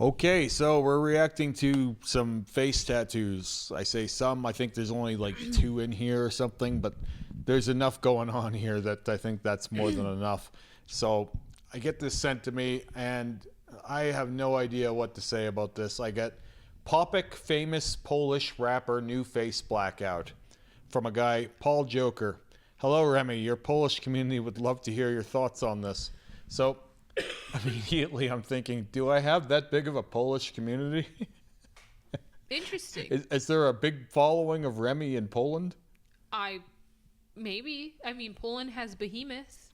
Okay, so we're reacting to some face tattoos. I say some, I think there's only like two in here or something, but there's enough going on here that I think that's more than enough. So I get this sent to me, and I have no idea what to say about this. I get Popek, famous Polish rapper, new face blackout, from a guy, Paul Joker. Hello, Remy. Your Polish community would love to hear your thoughts on this. So immediately I'm thinking, do I have that big of a Polish community? Interesting. Is there a big following of Remy in Poland? Maybe. I mean, Poland has behemoths.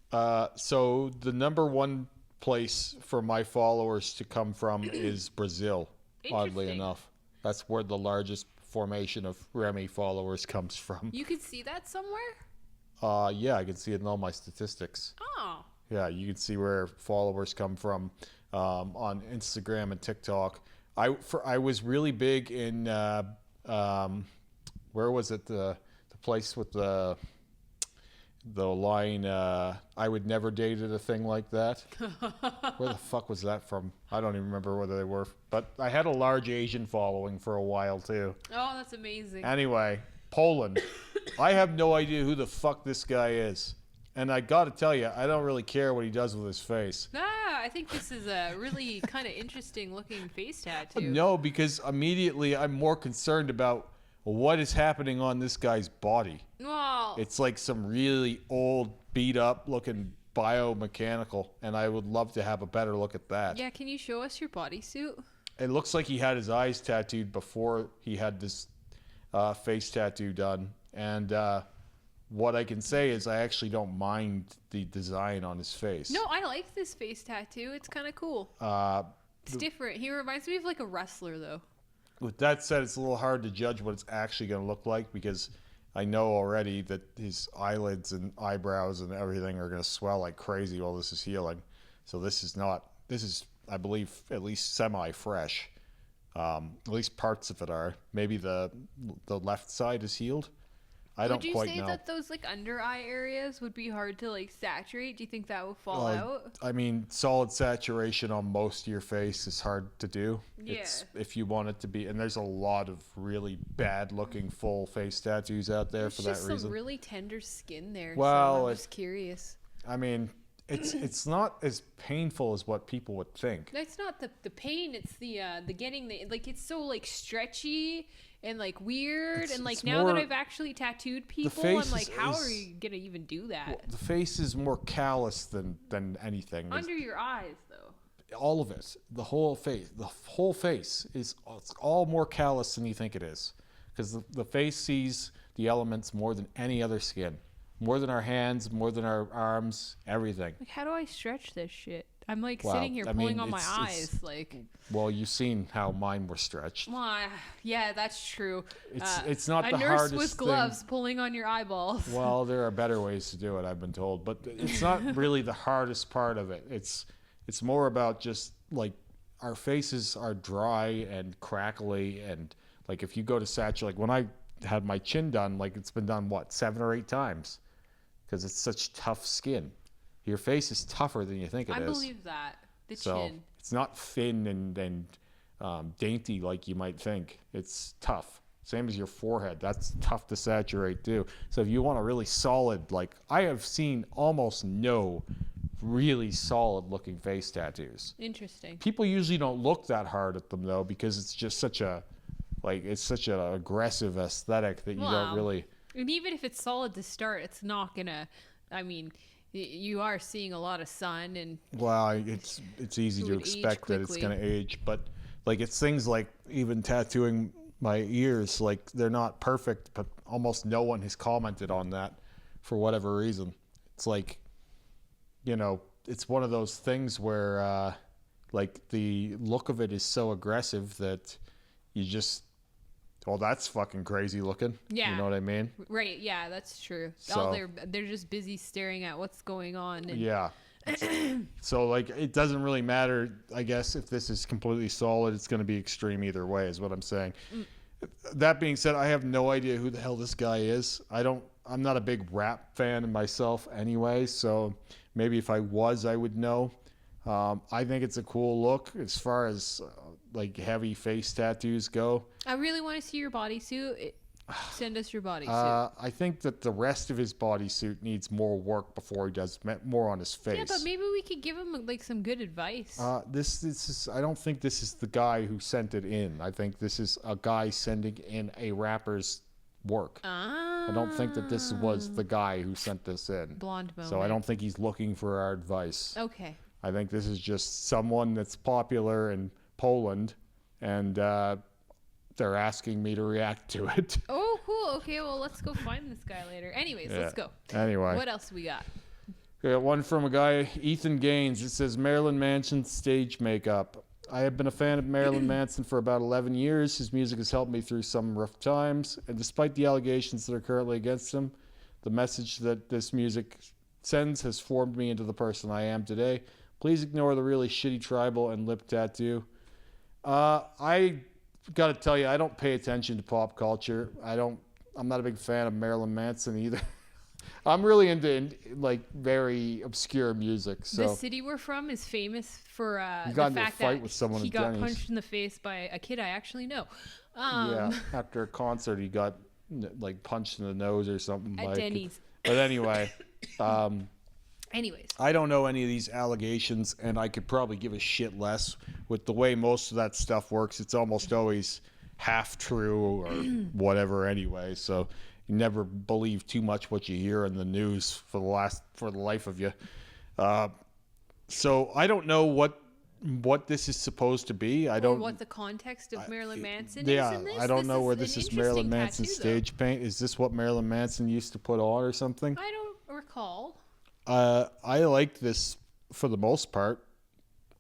So the number one place for my followers to come from is Brazil, oddly enough. That's where the largest formation of Remy followers comes from. You could see that somewhere? Yeah, I can see it in all my statistics. Oh. Yeah, you can see where followers come from on Instagram and TikTok. I was really big in where was it, the place with the line I would never date a thing like that. Where the fuck was that from? I don't even remember whether they were, but I had a large Asian following for a while too. Oh, that's amazing. Anyway, Poland. I have no idea who the fuck this guy is. And I got to tell you, I don't really care what he does with his face. I think this is a really kind of interesting looking face tattoo. No, because immediately I'm more concerned about what is happening on this guy's body. Well, It's like some really old, beat up looking biomechanical, and I would love to have a better look at that. yeah, can you show us your bodysuit? It looks like he had his eyes tattooed before he had this face tattoo done. And what I can say is I actually don't mind the design on his face. No, I like this face tattoo. It's kind of cool. It's different. He reminds me of like a wrestler, though. With that said, it's a little hard to judge what it's actually going to look like because I know already that his eyelids and eyebrows and everything are going to swell like crazy while this is healing. So this is, I believe, at least semi-fresh. At least parts of it are. Maybe the left side is healed. I don't quite know. Would you say that those like under eye areas would be hard to like saturate? Do you think that would fall out? I mean, solid saturation on most of your face is hard to do. Yeah. It's, if you want it to be, and there's a lot of really bad looking full face tattoos out there for that reason. There's just some really tender skin there. Well, so I'm just curious. I mean, it's not as painful as what people would think. That's not the pain. It's the getting the like. It's so like stretchy and like weird, and like now that I've actually tattooed people, I'm like, how are you gonna even do that? Well, the face is more callous than anything. Under your eyes, though. All of it, the whole face is, it's all more callous than you think it is, because the face sees the elements more than any other skin, more than our hands, more than our arms, everything. Like, how do I stretch this shit? I'm like sitting here pulling on my eyes, like. Well, you've seen how mine were stretched. Well, yeah, that's true. It's not the hardest thing. A nurse with gloves pulling on your eyeballs. Well, there are better ways to do it, I've been told, but it's not really the hardest part of it. It's more about just like our faces are dry and crackly, and like if you go to saturate, like when I had my chin done, like it's been done 7 or 8 times, because it's such tough skin. Your face is tougher than you think it is. I believe that. The chin. It's not thin and dainty like you might think. It's tough. Same as your forehead. That's tough to saturate too. So if you want a really solid, like I have seen almost no really solid looking face tattoos. Interesting. People usually don't look that hard at them though, because it's just such an aggressive aesthetic that you don't really. And even if it's solid to start, it's not gonna. I mean, you are seeing a lot of sun, and well, it's easy to expect that it's going to age, but like it's things like even tattooing my ears, like they're not perfect, but almost no one has commented on that for whatever reason. It's like, it's one of those things where like the look of it is so aggressive that you just, well, that's fucking crazy looking. Yeah. You know what I mean? Right. Yeah, that's true. So, they're just busy staring at what's going on. And yeah. So like it doesn't really matter, I guess, if this is completely solid. It's going to be extreme either way, is what I'm saying. That being said, I have no idea who the hell this guy is. I'm not a big rap fan myself anyway, so maybe if I was, I would know. I think it's a cool look. As far as like heavy face tattoos go. I really want to see your bodysuit. Send us your bodysuit. I think that the rest of his bodysuit needs more work before he does more on his face. Yeah, but maybe we could give him like some good advice. This is. I don't think this is the guy who sent it in. I think this is a guy sending in a rapper's work. I don't think that this was the guy who sent this in. Blonde moment. So I don't think he's looking for our advice. Okay. I think this is just someone that's popular in Poland, and they're asking me to react to it. Oh, cool. Okay, well, let's go find this guy later. Anyways, let's go. Anyway. What else we got? We got one from a guy, Ethan Gaines. It says, Marilyn Manson stage makeup. I have been a fan of Marilyn Manson for about 11 years. His music has helped me through some rough times. And despite the allegations that are currently against him, the message that this music sends has formed me into the person I am today. Please ignore the really shitty tribal and lip tattoo. I got to tell you, I don't pay attention to pop culture. I'm not a big fan of Marilyn Manson either. I'm really into like very obscure music. So the city we're from is famous for he the got into a fact fight that with someone he at got Denny's. punched in the face by a kid I actually know. Yeah, after a concert, he got like punched in the nose or something. At Denny's. But anyway, anyways, I don't know any of these allegations, and I could probably give a shit less. With the way most of that stuff works, it's almost always half true or whatever anyway. So you never believe too much what you hear in the news for the life of you. So I don't know what this is supposed to be. I don't. Or what the context of Marilyn Manson yeah, is in this. I don't know where this is Marilyn Manson Manson stage paint. Is this what Marilyn Manson used to put on or something? I don't recall. I like this for the most part.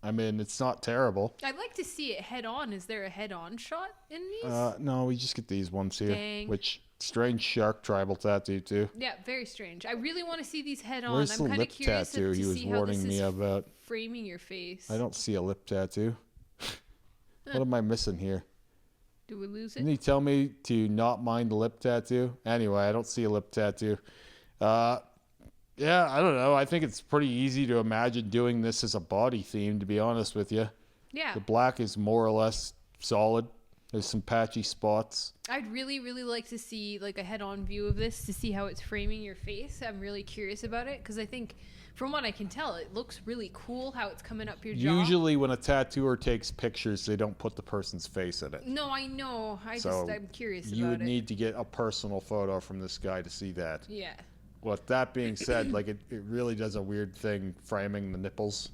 I mean, it's not terrible. I'd like to see it head on. Is there a head on shot in these? No, we just get these ones here. Dang. Which strange shark tribal tattoo too. Yeah, very strange. I really want to see these head on. Where's I'm the kind of lip curious tattoo to he was see how this warning me is about? framing your face. I don't see a lip tattoo. What am I missing here? Do we lose it? Didn't he tell me to not mind the lip tattoo? Anyway, I don't see a lip tattoo. Yeah, I don't know. I think it's pretty easy to imagine doing this as a body theme, to be honest with you. Yeah. The black is more or less solid. There's some patchy spots. I'd really, really like to see like a head-on view of this to see how it's framing your face. I'm really curious about it because I think, from what I can tell, it looks really cool how it's coming up your jaw. Usually when a tattooer takes pictures, they don't put the person's face in it. No, I know. I'm curious about it. You would need to get a personal photo from this guy to see that. Yeah. With that being said, like it really does a weird thing framing the nipples.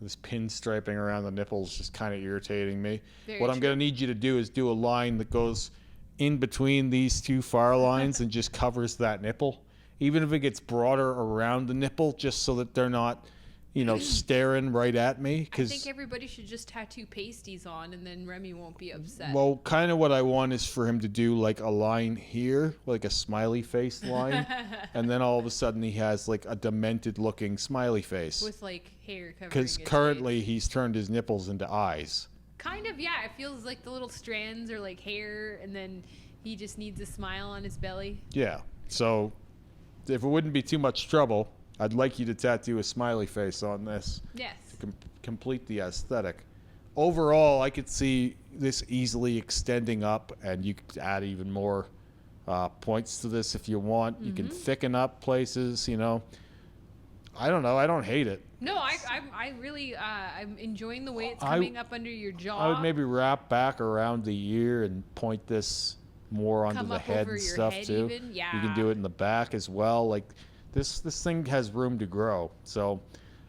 This pinstriping around the nipples just kind of irritating me. What I'm going to need you to do is do a line that goes in between these two far lines and just covers that nipple. Even if it gets broader around the nipple, just so that they're not, staring right at me. I think everybody should just tattoo pasties on, and then Remy won't be upset. Well, kind of what I want is for him to do like a line here, like a smiley face line, and then all of a sudden he has like a demented looking smiley face. With like hair covering Because his currently face. he's turned his nipples into eyes. Kind of, yeah. It feels like the little strands are like hair, and then he just needs a smile on his belly. Yeah. So if it wouldn't be too much trouble, I'd like you to tattoo a smiley face on this. Yes. To complete the aesthetic. Overall, I could see this easily extending up, and you could add even more points to this if you want. You can thicken up places, I don't know. I don't hate it. No, I really I'm enjoying the way it's coming up under your jaw. I would maybe wrap back around the ear and point this more onto Come the up head over and your stuff head too. even? Yeah. You can do it in the back as well. Like this thing has room to grow. So,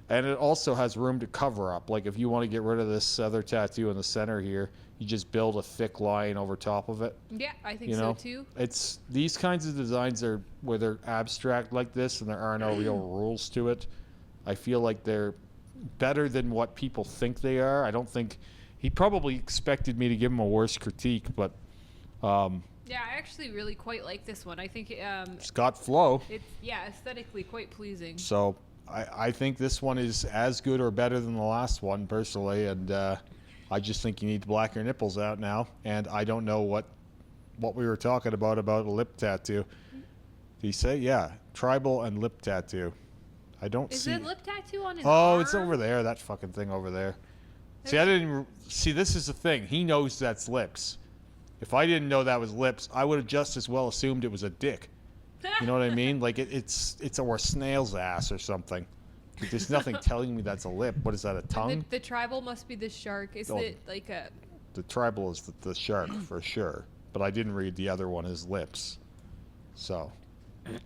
and it also has room to cover up. Like if you want to get rid of this other tattoo in the center here, you just build a thick line over top of it. Yeah, I think so too. It's these kinds of designs are where they're abstract like this and there are no real rules to it. I feel like they're better than what people think they are. I don't think he probably expected me to give him a worse critique, but yeah, I actually really quite like this one. I think it's got flow. It's aesthetically quite pleasing. So I think this one is as good or better than the last one personally, and I just think you need to black your nipples out now. And I don't know what we were talking about a lip tattoo. Did he say? Yeah, tribal and lip tattoo. I don't see. Is there a lip tattoo on his Oh, arm? it's over there. That fucking thing over there. See, I didn't see. This is the thing. He knows that's lips. If I didn't know that was lips, I would have just as well assumed it was a dick. You know what I mean? Like it's or a snail's ass or something. But there's nothing telling me that's a lip. What is that? A tongue? The tribal must be the shark. Is it like a? The tribal is the shark for sure. But I didn't read the other one as lips. So,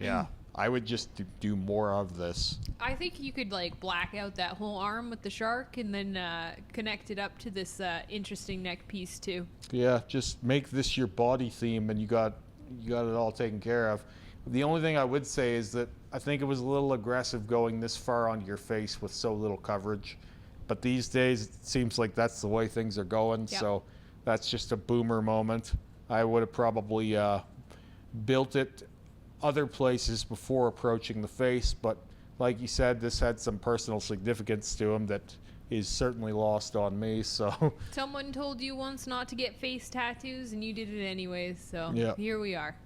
yeah, I would just do more of this. I think you could like black out that whole arm with the shark and then connect it up to this interesting neck piece too. Yeah, just make this your body theme, and you got it all taken care of. The only thing I would say is that I think it was a little aggressive going this far onto your face with so little coverage. But these days, it seems like that's the way things are going. Yep. So that's just a boomer moment. I would have probably built it other places before approaching the face. But like you said, this had some personal significance to him that is certainly lost on me. So someone told you once not to get face tattoos, and you did it anyways. So yeah. Here we are.